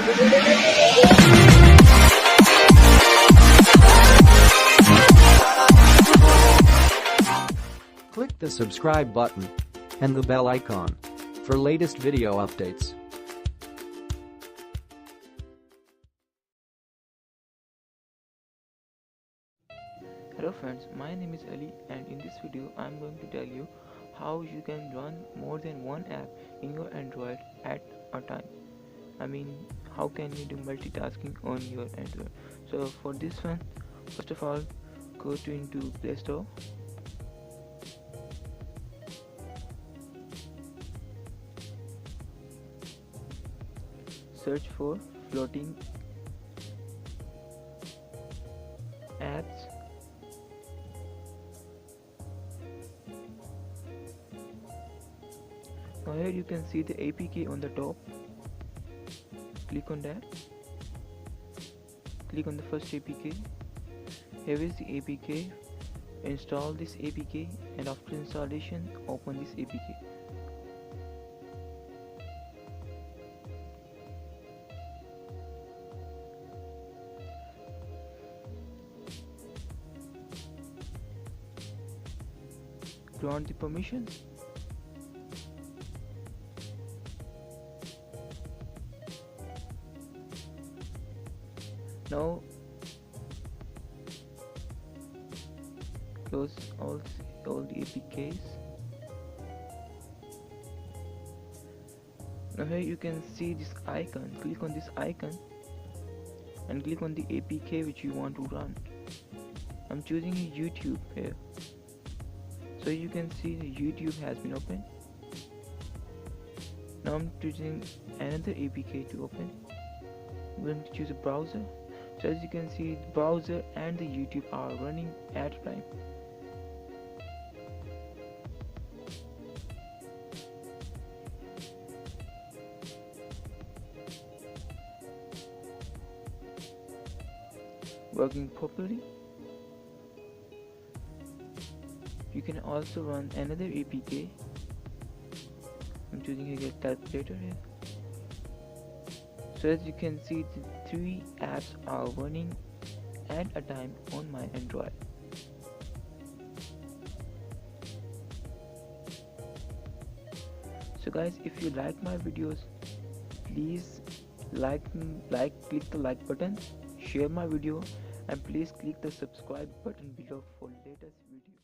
Click the subscribe button and the bell icon for latest video updates. Hello friends, my name is Ali and in this video I am going to tell you how you can run more than one app in your Android at a time. I mean, how can you do multitasking on your Android? So for this one, first of all, go into Play Store. Search for floating apps. Now here you can see the APK on the top. Click on that. Click on the first APK. Here is the APK. Install this APK and after installation open this APK. Grant the permissions. Now close all the APKs. Now here you can see this icon. Click on this icon and click on the APK which you want to run. I'm choosing YouTube here. So you can see the YouTube has been opened. Now I'm choosing another APK to open. I'm going to choose a browser. So as you can see, the browser and the YouTube are running at a time. Working properly. You can also run another APK. I'm choosing a calculator here. So as you can see, the 3 apps are running at a time on my Android. So guys, if you like my videos, please click the like button, share my video, and please click the subscribe button below for latest video.